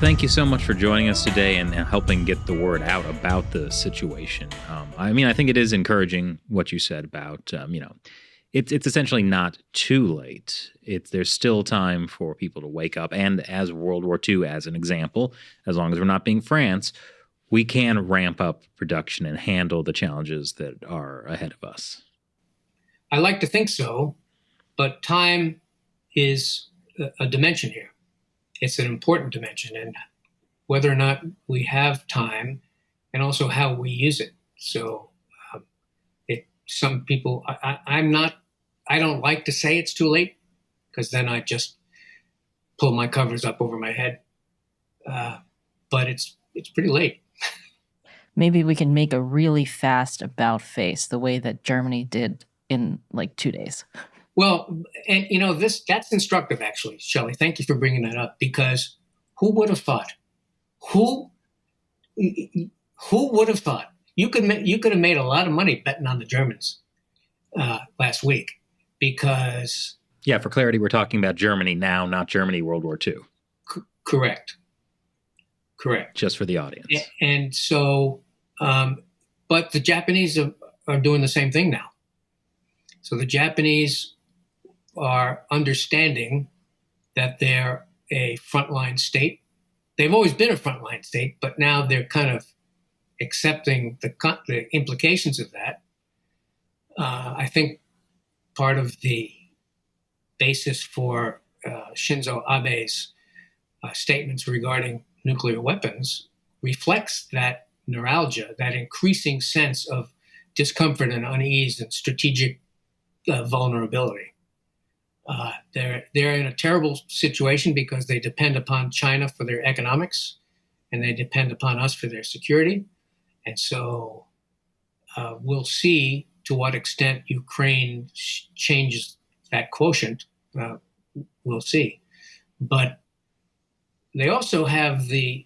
Thank you so much for joining us today and helping get the word out about the situation. I think it is encouraging what you said about, it's essentially not too late. There's still time for people to wake up. And as World War II, as an example, as long as we're not being France, we can ramp up production and handle the challenges that are ahead of us. I like to think so, but time is a dimension here. It's an important dimension, and whether or not we have time and also how we use it. So some people, I don't like to say it's too late, because then I just pull my covers up over my head. But it's pretty late. Maybe we can make a really fast about face the way that Germany did in like 2 days. Well, and that's instructive, actually, Shelley. Thank you for bringing that up, because who would have thought? Who would have thought? You could have made a lot of money betting on the Germans last week, because yeah, for clarity, we're talking about Germany now, not Germany World War II. Correct. Just for the audience. And so, but the Japanese are doing the same thing now. So the Japanese are understanding that they're a frontline state. They've always been a frontline state, but now they're kind of accepting the implications of that. I think part of the basis for Shinzo Abe's statements regarding nuclear weapons reflects that neuralgia, that increasing sense of discomfort and unease and strategic vulnerability. They're in a terrible situation because they depend upon China for their economics, and they depend upon us for their security. And so we'll see to what extent Ukraine changes that quotient. We'll see. But they also have the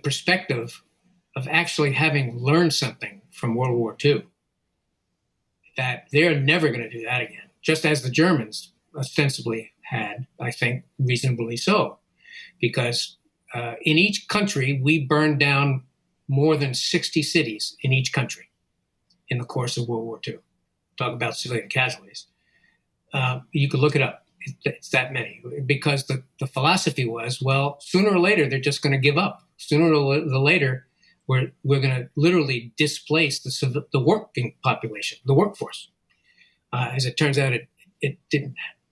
perspective of actually having learned something from World War II, that they're never going to do that again, just as the Germans ostensibly had, I think, reasonably so. Because in each country, we burned down more than 60 cities in each country in the course of World War II. Talk about civilian casualties. You could look it up. It's that many. Because the philosophy was, well, sooner or later, they're just going to give up. Sooner or later, we're going to literally displace the working population, the workforce. As it turns out, it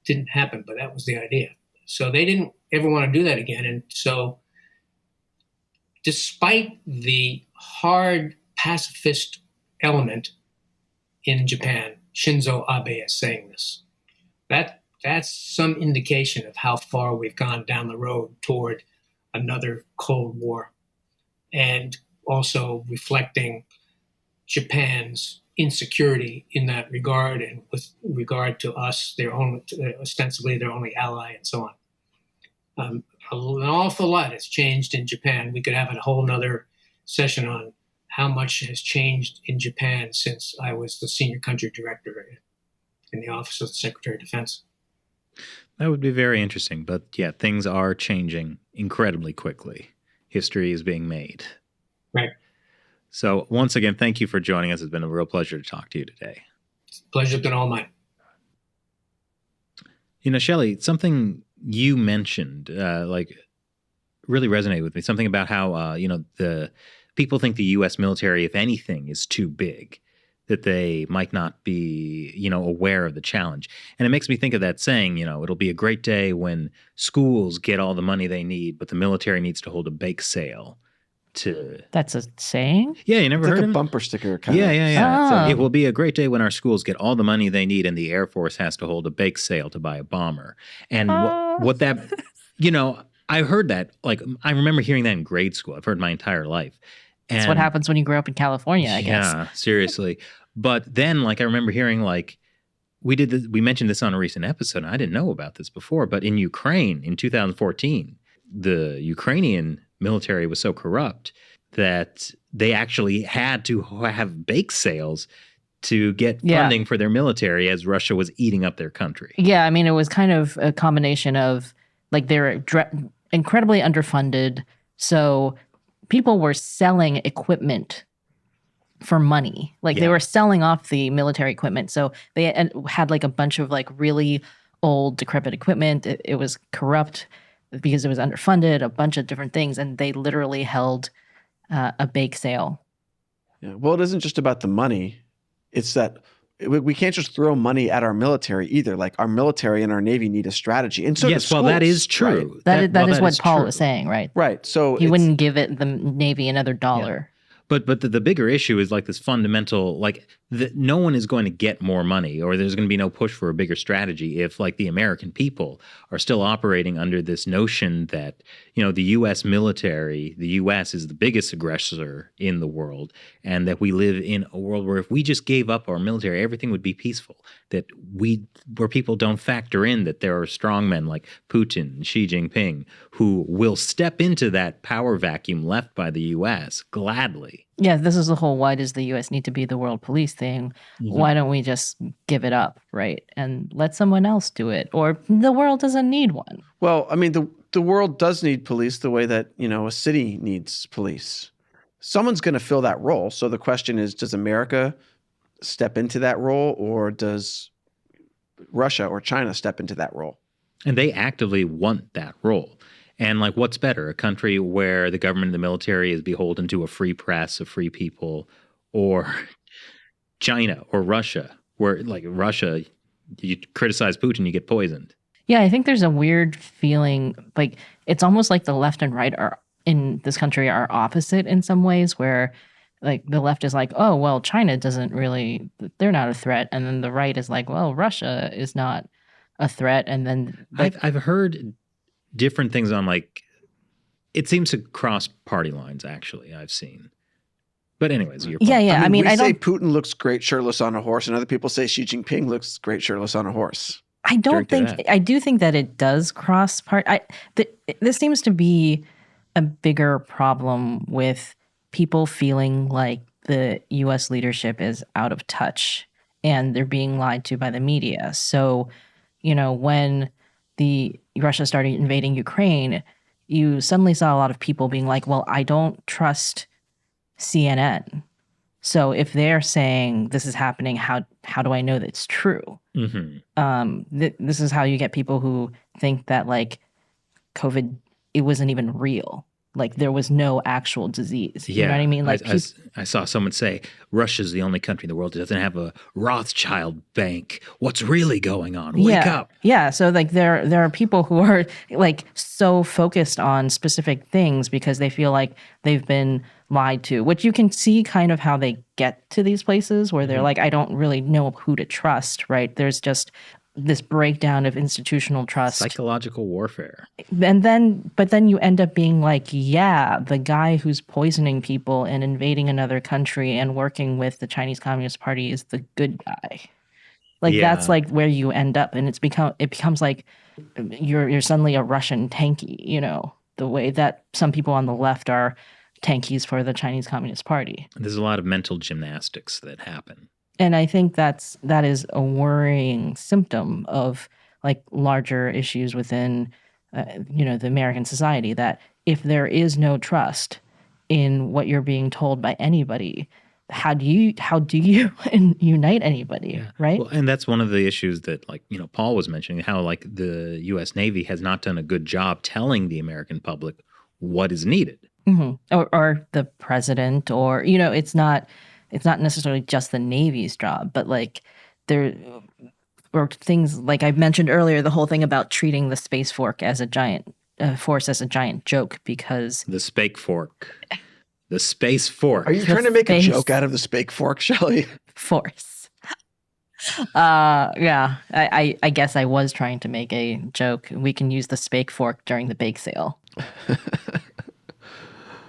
didn't happen, but that was the idea. So they didn't ever want to do that again. And so despite the hard pacifist element in Japan, Shinzo Abe is saying this. That's some indication of how far we've gone down the road toward another Cold War, and also reflecting Japan's insecurity in that regard, and with regard to us, ostensibly their only ally, and so on. An awful lot has changed in Japan. We could have a whole nother session on how much has changed in Japan since I was the senior country director in the Office of the Secretary of Defense. That would be very interesting. But yeah, things are changing incredibly quickly. History is being made. Right. So once again, thank you for joining us. It's been a real pleasure to talk to you today. Pleasure's been all mine. Shelley, something you mentioned, really resonated with me. Something about how, the people think the U.S. military, if anything, is too big, that they might not be, aware of the challenge. And it makes me think of that saying, it'll be a great day when schools get all the money they need, but the military needs to hold a bake sale. That's a saying? Yeah, you never heard like of a it? bumper sticker kind of. Yeah. Oh. So it will be a great day when our schools get all the money they need and the Air Force has to hold a bake sale to buy a bomber. And what that, I heard that, I remember hearing that in grade school. I've heard my entire life. That's what happens when you grow up in California, I guess. Yeah, seriously. But then, I remember hearing, we mentioned this on a recent episode, and I didn't know about this before, but in Ukraine in 2014, the Ukrainian military was so corrupt that they actually had to have bake sales to get funding for their military as Russia was eating up their country. Yeah, I mean, it was kind of a combination of, incredibly underfunded. So people were selling equipment for money. Like they were selling off the military equipment. So they had like a bunch of like really old decrepit equipment. It was corrupt because it was underfunded, a bunch of different things. And they literally held a bake sale. Yeah. Well, it isn't just about the money. It's that we can't just throw money at our military either. Like our military and our Navy need a strategy. And so yes, well, that is true. Right? That is what Paul was saying, right? Right. So he wouldn't give it the Navy another dollar. Yeah. But the bigger issue is like this fundamental, like no one is going to get more money, or there's going to be no push for a bigger strategy if like the American people are still operating under this notion that, you know, the U.S. military, the U.S. is the biggest aggressor in the world, and that we live in a world where if we just gave up our military, everything would be peaceful. Where people don't factor in that there are strongmen like Putin and Xi Jinping who will step into that power vacuum left by the U.S. gladly. Yeah, this is the whole why does the U.S. need to be the world police thing? Mm-hmm. Why don't we just give it up, right? And let someone else do it? Or the world doesn't need one. Well, I mean, the world does need police the way that, you know, a city needs police. Someone's going to fill that role. So the question is, does America step into that role, or does Russia or China step into that role? And they actively want that role. And like, what's better, a country where the government and the military is beholden to a free press of free people, or China or Russia, where like Russia, you criticize Putin, you get poisoned. Yeah, I think there's a weird feeling, like it's almost like the left and right are in this country are opposite in some ways, where like the left is like, oh, well, China doesn't really, they're not a threat. And then the right is like, well, Russia is not a threat. And then I've heard different things on like, it seems to cross party lines, actually, I've seen. But anyways, your point. Yeah. I mean, we say Putin looks great shirtless on a horse, and other people say Xi Jinping looks great shirtless on a horse. I do think that it does cross this seems to be a bigger problem with people feeling like the U.S. leadership is out of touch and they're being lied to by the media. So, you know, when Russia started invading Ukraine, you suddenly saw a lot of people being like, well, I don't trust CNN. So if they're saying this is happening, how do I know that it's true? Mm-hmm. This is how you get people who think that like COVID, it wasn't even real. Like there was no actual disease. You know what I mean? Like I saw someone say Russia's the only country in the world that doesn't have a Rothschild bank. What's really going on? Wake up. Yeah. So like there are people who are like so focused on specific things because they feel like they've been lied to, which you can see kind of how they get to these places where they're like, I don't really know who to trust, right? There's just this breakdown of institutional trust. Psychological warfare. But then you end up being like, yeah, the guy who's poisoning people and invading another country and working with the Chinese Communist Party is the good guy. Like that's like where you end up, and it becomes like you're suddenly a Russian tanky, you know, the way that some people on the left are tankies for the Chinese Communist Party. There's a lot of mental gymnastics that happen. And I think that is a worrying symptom of like larger issues within, the American society, that if there is no trust in what you're being told by anybody, how do you unite anybody, right? Well, and that's one of the issues that like, Paul was mentioning, how like the U.S. Navy has not done a good job telling the American public what is needed. Mm-hmm. Or the president, or, it's not necessarily just the Navy's job, but like there or things like I mentioned earlier, the whole thing about treating the space fork as a giant force as a giant joke, because the space fork. Are you trying to make a joke out of the space fork, Shelley? Force. Yeah, I guess I was trying to make a joke. We can use the space fork during the bake sale.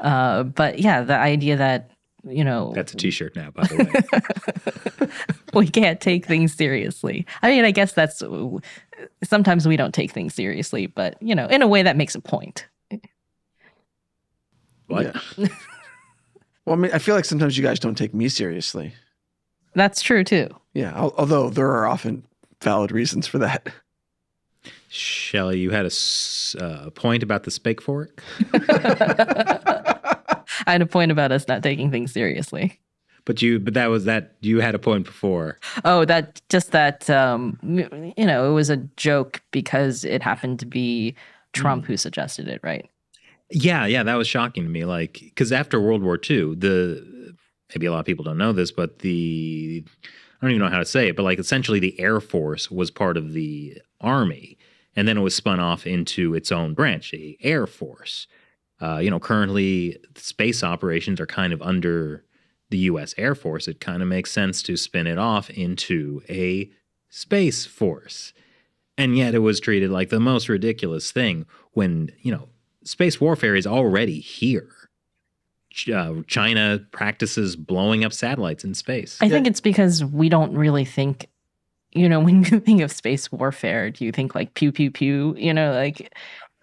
But yeah, the idea that, that's a t-shirt now, by the way. We can't take things seriously. I mean, I guess sometimes we don't take things seriously, but, in a way that makes a point. What? Yeah. Well, I mean, I feel like sometimes you guys don't take me seriously. That's true, too. Yeah, although there are often valid reasons for that. Shelley, you had a point about the spake fork? I had a point about us not taking things seriously. But you had a point before. Oh, that it was a joke because it happened to be Trump who suggested it, right? Yeah, that was shocking to me. Like, because after World War II, maybe a lot of people don't know this, but I don't even know how to say it, but like essentially the Air Force was part of the Army, and then it was spun off into its own branch, the Air Force. Currently space operations are kind of under the U.S. Air Force. It kind of makes sense to spin it off into a space force. And yet it was treated like the most ridiculous thing when, space warfare is already here. China practices blowing up satellites in space. I think it's because we don't really think, when you think of space warfare, do you think like pew, pew, pew,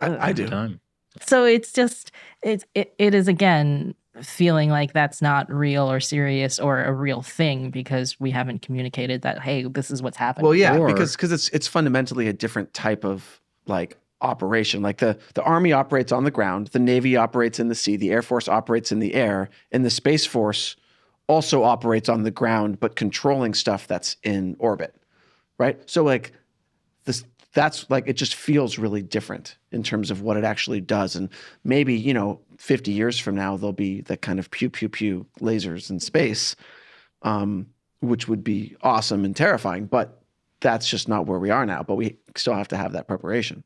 I do. Time. So it's just, it is again, feeling like that's not real or serious or a real thing because we haven't communicated that, hey, this is what's happening. Well, yeah, because it's fundamentally a different type of like operation. Like the Army operates on the ground, the Navy operates in the sea, the Air Force operates in the air, and the Space Force also operates on the ground, but controlling stuff that's in orbit, right? So like that's like, it just feels really different in terms of what it actually does. And maybe, 50 years from now, there'll be that kind of pew, pew, pew lasers in space, which would be awesome and terrifying. But that's just not where we are now. But we still have to have that preparation.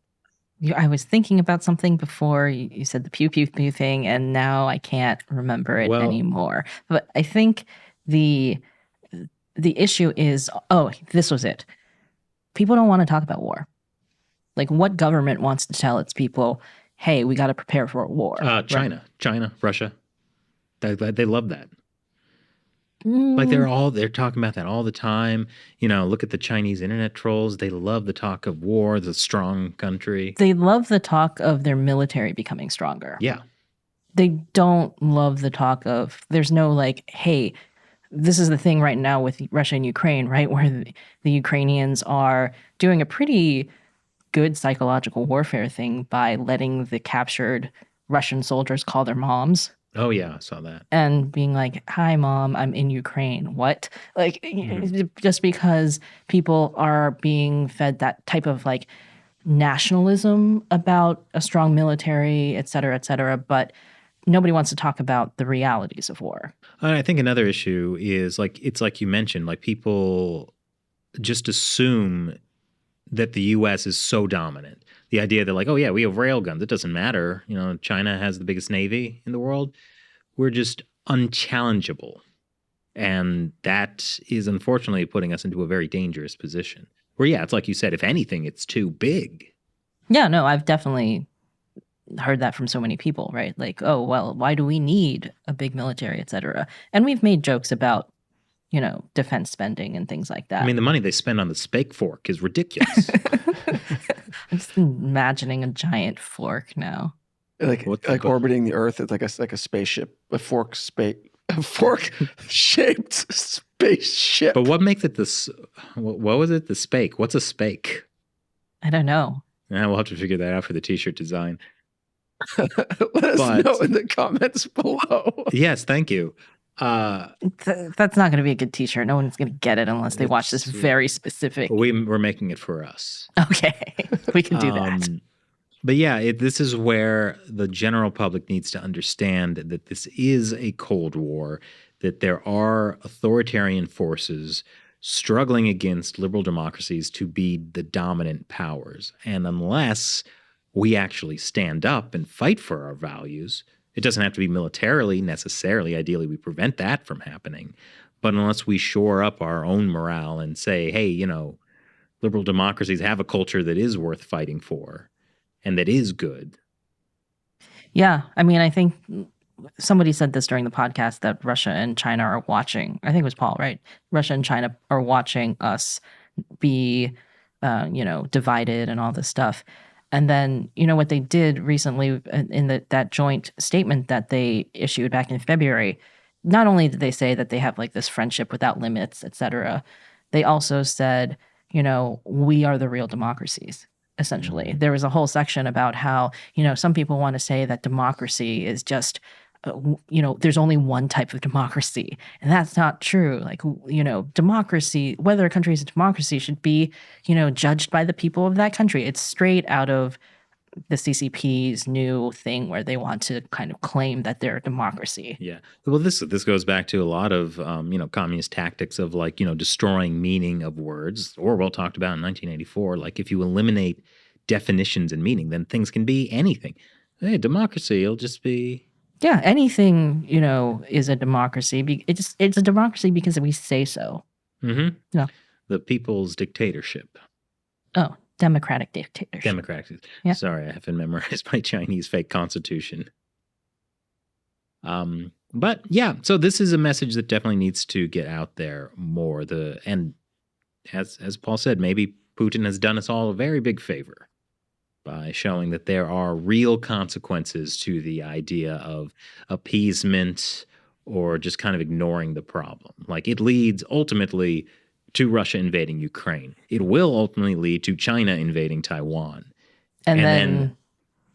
I was thinking about something before you said the pew, pew, pew thing, and now I can't remember it anymore. But I think the issue is, this was it. People don't want to talk about war. Like, what government wants to tell its people, hey, we got to prepare for a war? China, Russia. They love that. Like they're talking about that all the time. Look at the Chinese internet trolls. They love the talk of war, the strong country. They love the talk of their military becoming stronger. Yeah. They don't love the talk of, there's no like, hey, this is the thing right now with Russia and Ukraine, right? Where the Ukrainians are doing a pretty good psychological warfare thing by letting the captured Russian soldiers call their moms. Oh, yeah, I saw that. And being like, hi, mom, I'm in Ukraine. What? Like, just because people are being fed that type of like nationalism about a strong military, et cetera, but nobody wants to talk about the realities of war. I think another issue is like, it's like you mentioned, like people just assume that the U.S. is so dominant. The idea that like, oh yeah, we have railguns. It doesn't matter. China has the biggest navy in the world. We're just unchallengeable. And that is unfortunately putting us into a very dangerous position. Where yeah, it's like you said, if anything, it's too big. Yeah, no, I've definitely heard that from so many people, right? Like, oh, well, why do we need a big military, et cetera? And we've made jokes about defense spending and things like that. I mean, the money they spend on the spake fork is ridiculous. I'm just imagining a giant fork now. Like orbiting the Earth. It's like a spaceship, a fork shaped spaceship. But what makes it this? What was it? The spake. What's a spake? I don't know. Yeah, we'll have to figure that out for the t-shirt design. Let us know in the comments below. Yes, thank you. That's not going to be a good t-shirt. No one's going to get it unless they watch this very specific. We're making it for us. Okay, we can do that. But yeah, this is where the general public needs to understand that this is a Cold War, that there are authoritarian forces struggling against liberal democracies to be the dominant powers. And unless we actually stand up and fight for our values, it doesn't have to be militarily necessarily. Ideally, we prevent that from happening. But unless we shore up our own morale and say, hey, liberal democracies have a culture that is worth fighting for and that is good. Yeah. I mean, I think somebody said this during the podcast that Russia and China are watching. I think it was Paul, right? Russia and China are watching us be, divided and all this stuff. And then, what they did recently in that joint statement that they issued back in February, not only did they say that they have like this friendship without limits, et cetera, they also said, we are the real democracies. essentially. There was a whole section about how, some people want to say that democracy is just, there's only one type of democracy. And that's not true. Like, democracy, whether a country is a democracy should be, judged by the people of that country. It's straight out of the CCP's new thing where they want to kind of claim that they're a democracy. Yeah. Well, this goes back to a lot of, communist tactics of like, destroying meaning of words. Orwell talked about in 1984, like if you eliminate definitions and meaning, then things can be anything. Hey, democracy, it'll just be. Yeah, anything, is a democracy. It's a democracy because we say so. Mm-hmm. No. The people's dictatorship. Oh, democratic dictatorship. Democratic. Yeah. Sorry, I haven't memorized my Chinese fake constitution. But yeah, so this is a message that definitely needs to get out there more. And as Paul said, maybe Putin has done us all a very big favor by showing that there are real consequences to the idea of appeasement or just kind of ignoring the problem. Like it leads ultimately to Russia invading Ukraine. It will ultimately lead to China invading Taiwan. And then,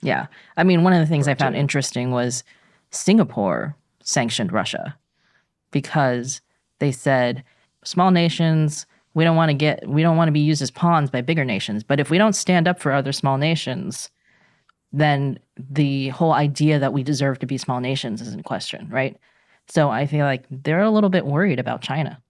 yeah. I mean, one of the things I found too. interesting was Singapore sanctioned Russia because they said, small nations, we don't want to be used as pawns by bigger nations. But if we don't stand up for other small nations, then the whole idea that we deserve to be small nations is in question, right? So I feel like they're a little bit worried about China.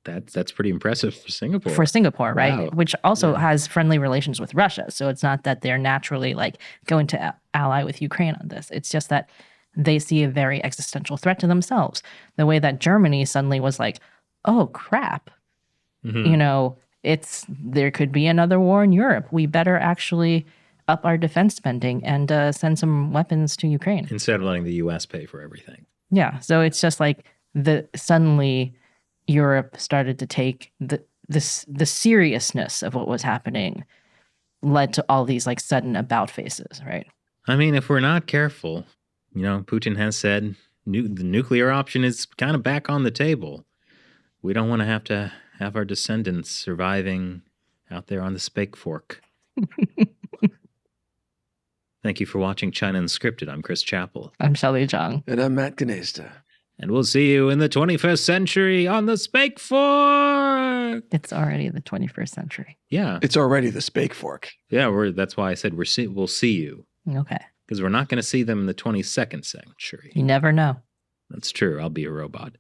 That's pretty impressive for Singapore. For Singapore, right? Wow. Which also has friendly relations with Russia. So it's not that they're naturally like going to ally with Ukraine on this. It's just that they see a very existential threat to themselves. The way that Germany suddenly was like, oh, crap. Mm-hmm. There could be another war in Europe. We better actually up our defense spending and send some weapons to Ukraine. Instead of letting the U.S. pay for everything. Yeah. So it's just like suddenly Europe started to take the seriousness of what was happening led to all these like sudden about faces, right? I mean, if we're not careful, Putin has said the nuclear option is kind of back on the table. We don't want to have our descendants surviving out there on the Spake Fork. Thank you for watching China Unscripted. I'm Chris Chappell. I'm Shelley Zhang. And I'm Matt Gnesta. And we'll see you in the 21st century on the Spake Fork. It's already the 21st century. Yeah. It's already the Spake Fork. Yeah, that's why I said we'll see you. Okay. Because we're not going to see them in the 22nd century. You never know. That's true. I'll be a robot.